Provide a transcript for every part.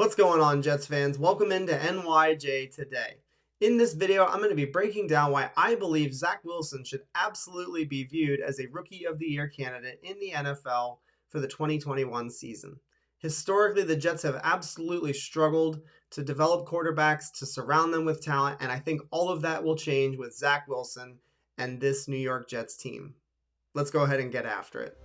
What's going on, Jets fans? Welcome into NYJ Today. In this video, I'm going to be breaking down why I believe Zach Wilson should absolutely be viewed as a Rookie of the Year candidate in the NFL for the 2021 season. Historically, the Jets have absolutely struggled to develop quarterbacks, to surround them with talent, and I think all of that will change with Zach Wilson and this New York Jets team. Let's go ahead and get after it.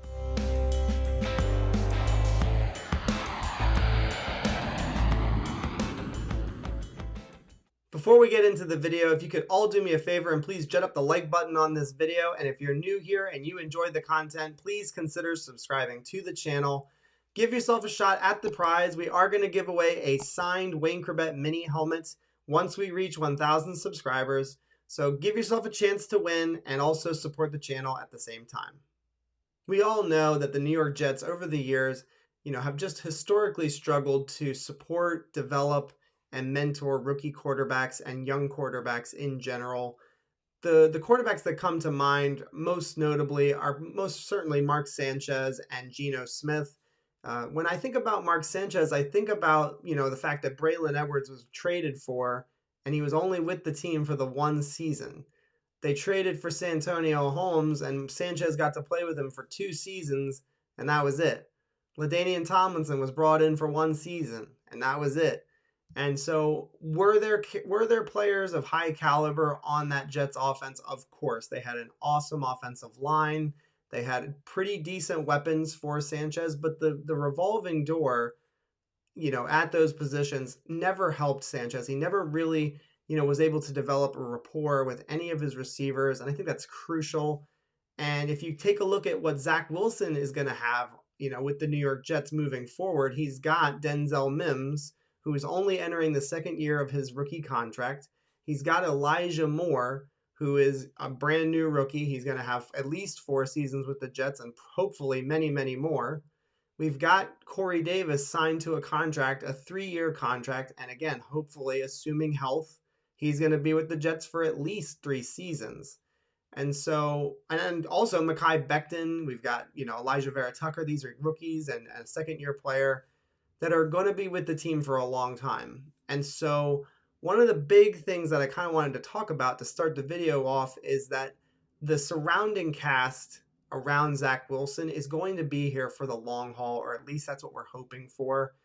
Before we get into the video, if you could all do me a favor and please jet up the like button on this video. And if you're new here and you enjoyed the content, please consider subscribing to the channel. Give yourself a shot at the prize. We are going to give away a signed Wayne Chrebet mini helmet once we reach 1,000 subscribers. So give yourself a chance to win and also support the channel at the same time. We all know that the New York Jets over the years, have just historically struggled to support, develop, and mentor rookie quarterbacks and young quarterbacks in general. The quarterbacks that come to mind most notably are most certainly Mark Sanchez and Geno Smith. When I think about Mark Sanchez, I think about, the fact that Braylon Edwards was traded for, and he was only with the team for the one season. They traded for Santonio Holmes, and Sanchez got to play with him for 2 seasons, and that was it. LaDainian Tomlinson was brought in for 1 season, and that was it. And so were there players of high caliber on that Jets offense? Of course. They had an awesome offensive line. They had pretty decent weapons for Sanchez, but the revolving door, at those positions never helped Sanchez. He never really, was able to develop a rapport with any of his receivers, and I think that's crucial. And if you take a look at what Zach Wilson is going to have, with the New York Jets moving forward, he's got Denzel Mims, who is only entering the 2nd year of his rookie contract. He's got Elijah Moore, who is a brand new rookie. He's going to have at least 4 seasons with the Jets and hopefully many, many more. We've got Corey Davis signed to a contract, a 3-year contract. And again, hopefully, assuming health, he's going to be with the Jets for at least 3 seasons. And also Mekhi Becton. We've got, Elijah Vera-Tucker. These are rookies and a 2nd-year player that are going to be with the team for a long time. And so one of the big things that I kind of wanted to talk about to start the video off is that the surrounding cast around Zach Wilson is going to be here for the long haul, or at least that's what we're hoping for.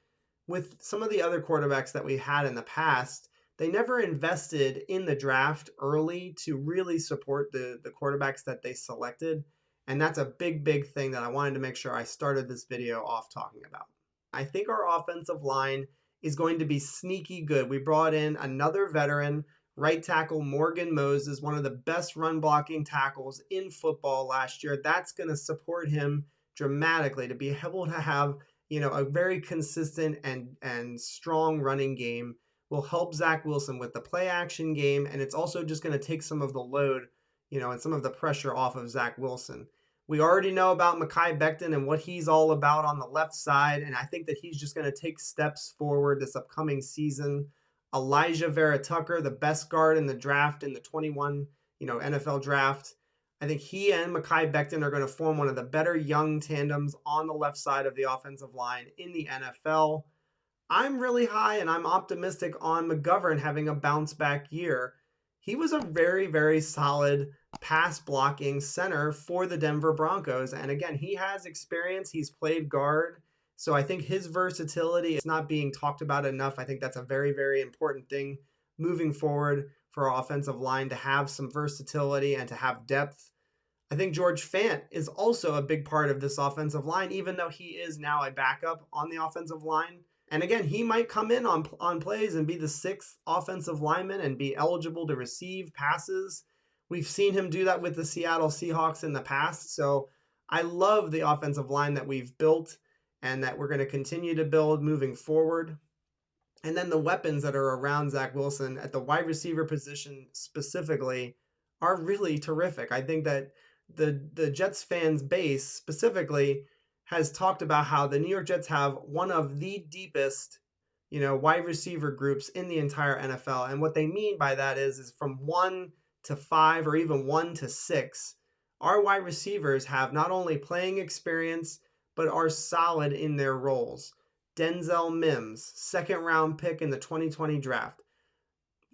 With some of the other quarterbacks that we had in the past, they never invested in the draft early to really support the quarterbacks that they selected. And that's a big, big thing that I wanted to make sure I started this video off talking about. I think our offensive line is going to be sneaky good. We brought in another veteran, right tackle Morgan Moses, one of the best run blocking tackles in football last year. That's going to support him dramatically to be able to have, a very consistent and strong running game will help Zach Wilson with the play action game. And it's also just going to take some of the load, and some of the pressure off of Zach Wilson. We already know about Mekhi Becton and what he's all about on the left side, and I think that he's just going to take steps forward this upcoming season. Elijah Vera-Tucker, the best guard in the draft in the 21, NFL draft. I think he and Mekhi Becton are going to form one of the better young tandems on the left side of the offensive line in the NFL. I'm really high and I'm optimistic on McGovern having a bounce back year. He was a very, very solid pass blocking center for the Denver Broncos. And again, he has experience. He's played guard. So I think his versatility is not being talked about enough. I think that's a very, very important thing moving forward for our offensive line, to have some versatility and to have depth. I think George Fant is also a big part of this offensive line, even though he is now a backup on the offensive line. And again, he might come in on plays and be the 6th offensive lineman and be eligible to receive passes. We've seen him do that with the Seattle Seahawks in the past. So I love the offensive line that we've built and that we're going to continue to build moving forward. And then the weapons that are around Zach Wilson at the wide receiver position specifically are really terrific. I think that the Jets fans base specifically has talked about how the New York Jets have one of the deepest, wide receiver groups in the entire NFL. And what they mean by that is from 1 to 5 or even 1 to 6, our wide receivers have not only playing experience, but are solid in their roles. Denzel Mims, second-round pick in the 2020 draft.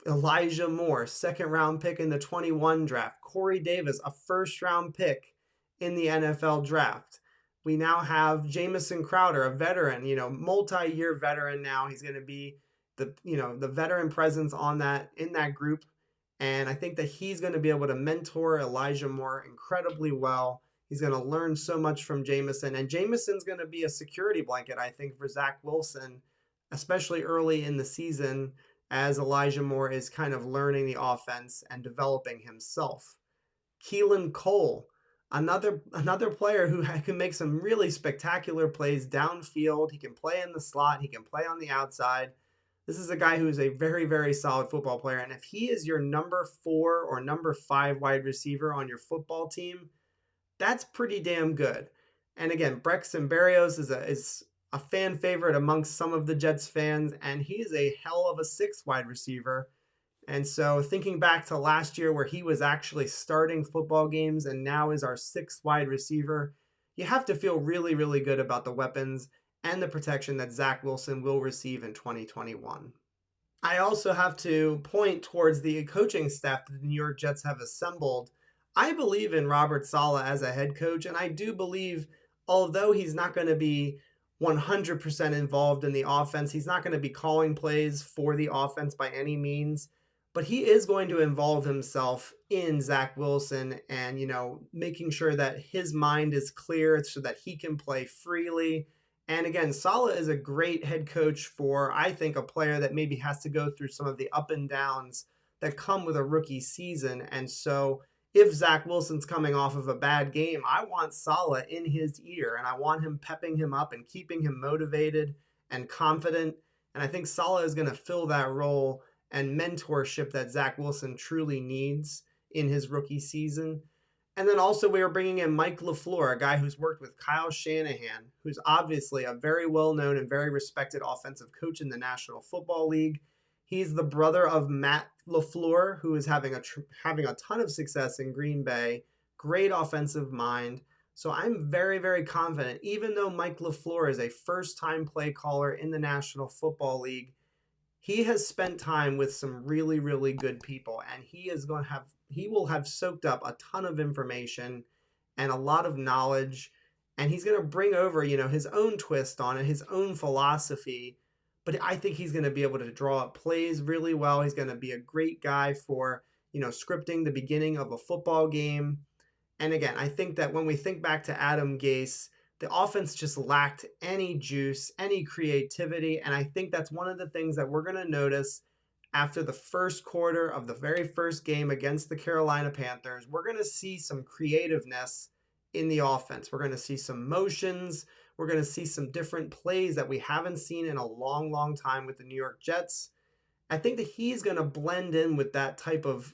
Elijah Moore, second-round pick in the 21 draft. Corey Davis, a first-round pick in the NFL draft. We now have Jameson Crowder, a veteran, multi-year veteran now. He's going to be the veteran presence in that group. And I think that he's going to be able to mentor Elijah Moore incredibly well. He's going to learn so much from Jameson. And Jameson's going to be a security blanket, I think, for Zach Wilson, especially early in the season as Elijah Moore is kind of learning the offense and developing himself. Keelan Cole, another player who can make some really spectacular plays downfield. He can play in the slot. He can play on the outside. This is a guy who is a very, very solid football player. And if he is your number 4 or number 5 wide receiver on your football team, that's pretty damn good. And again, Braxton Berrios is a fan favorite amongst some of the Jets fans, and he is a hell of a 6th wide receiver. And so thinking back to last year where he was actually starting football games and now is our 6th wide receiver, you have to feel really, really good about the weapons and the protection that Zach Wilson will receive in 2021. I also have to point towards the coaching staff that the New York Jets have assembled. I believe in Robert Saleh as a head coach, and I do believe, although he's not going to be 100% involved in the offense, he's not going to be calling plays for the offense by any means, but he is going to involve himself in Zach Wilson and, making sure that his mind is clear so that he can play freely. And again, Saleh is a great head coach for, I think, a player that maybe has to go through some of the up and downs that come with a rookie season. And so if Zach Wilson's coming off of a bad game, I want Saleh in his ear, and I want him pepping him up and keeping him motivated and confident. And I think Saleh is going to fill that role and mentorship that Zach Wilson truly needs in his rookie season. And then also we are bringing in Mike LaFleur, a guy who's worked with Kyle Shanahan, who's obviously a very well-known and very respected offensive coach in the National Football League. He's the brother of Matt LaFleur, who is having a ton of success in Green Bay. Great offensive mind. So I'm very, very confident, even though Mike LaFleur is a first-time play caller in the National Football League, he has spent time with some really, really good people, and he will have soaked up a ton of information and a lot of knowledge, and he's going to bring over, his own twist on it, his own philosophy. But I think he's going to be able to draw up plays really well. He's going to be a great guy for, scripting the beginning of a football game. And again, I think that when we think back to Adam Gase, the offense just lacked any juice, any creativity. And I think that's one of the things that we're going to notice after the first quarter of the very first game against the Carolina Panthers. We're going to see some creativeness in the offense. We're going to see some motions. We're going to see some different plays that we haven't seen in a long, long time with the New York Jets. I think that he's going to blend in with that type of,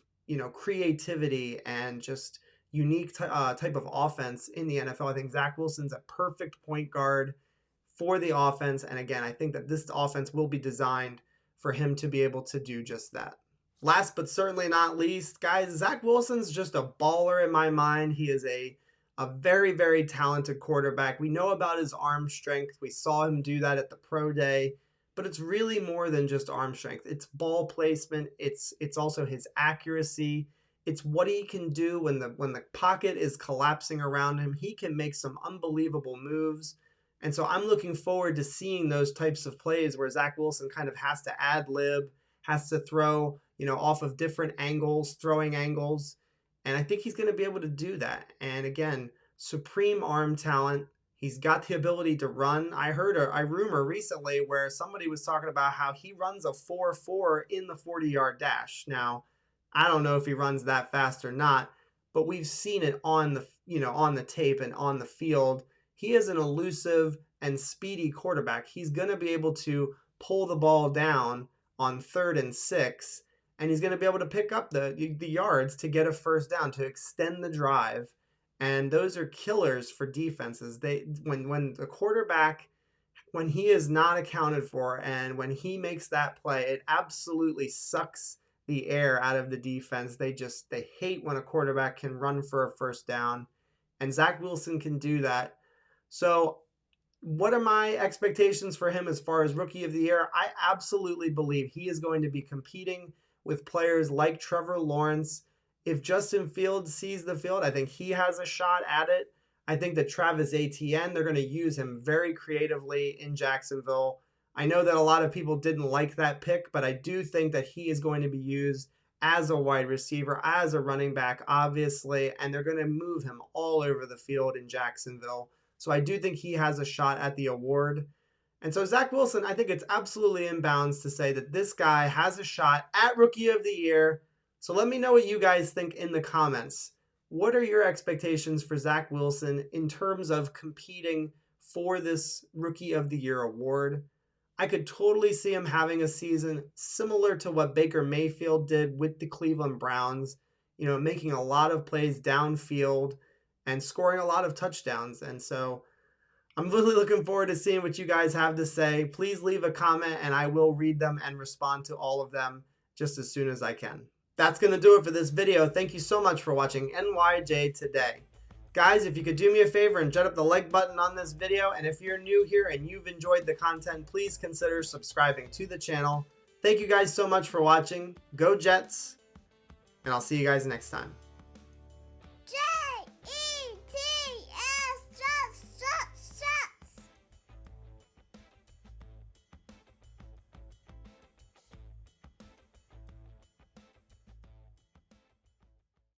creativity and just unique type of offense in the NFL. I think Zach Wilson's a perfect point guard for the offense. And again, I think that this offense will be designed for him to be able to do just that. Last but certainly not least, guys, Zach Wilson's just a baller in my mind. He is a very, very talented quarterback. We know about his arm strength. We saw him do that at the pro day, but it's really more than just arm strength. It's ball placement. It's also his accuracy. It's what he can do when the pocket is collapsing around him. He can make some unbelievable moves. And so I'm looking forward to seeing those types of plays where Zach Wilson kind of has to ad-lib, has to throw, off of different angles, throwing angles. And I think he's going to be able to do that. And again, supreme arm talent. He's got the ability to run. I heard a rumor recently where somebody was talking about how he runs a 4.4 in the 40-yard dash. Now, I don't know if he runs that fast or not, but we've seen it on the tape and on the field. He is an elusive and speedy quarterback. He's going to be able to pull the ball down on 3rd and 6, and he's going to be able to pick up the yards to get a first down, to extend the drive. And those are killers for defenses. When the quarterback, when he is not accounted for and when he makes that play, it absolutely sucks the air out of the defense. They hate when a quarterback can run for a first down, and Zach Wilson can do that. So What are my expectations for him as far as Rookie of the Year? I absolutely believe he is going to be competing with players like Trevor Lawrence. If Justin Fields sees the field, I think he has a shot at it. I think that Travis Etienne, they're going to use him very creatively in Jacksonville. I know that a lot of people didn't like that pick, but I do think that he is going to be used as a wide receiver, as a running back, obviously, and they're going to move him all over the field in Jacksonville. So I do think he has a shot at the award. And so Zach Wilson, I think it's absolutely inbounds to say that this guy has a shot at Rookie of the Year. So let me know what you guys think in the comments. What are your expectations for Zach Wilson in terms of competing for this Rookie of the Year award? I could totally see him having a season similar to what Baker Mayfield did with the Cleveland Browns, making a lot of plays downfield and scoring a lot of touchdowns. And so I'm really looking forward to seeing what you guys have to say. Please leave a comment and I will read them and respond to all of them just as soon as I can. That's going to do it for this video. Thank you so much for watching NYJ Today. Guys, if you could do me a favor and jet up the like button on this video, and if you're new here and you've enjoyed the content, please consider subscribing to the channel. Thank you guys so much for watching. Go Jets, and I'll see you guys next time.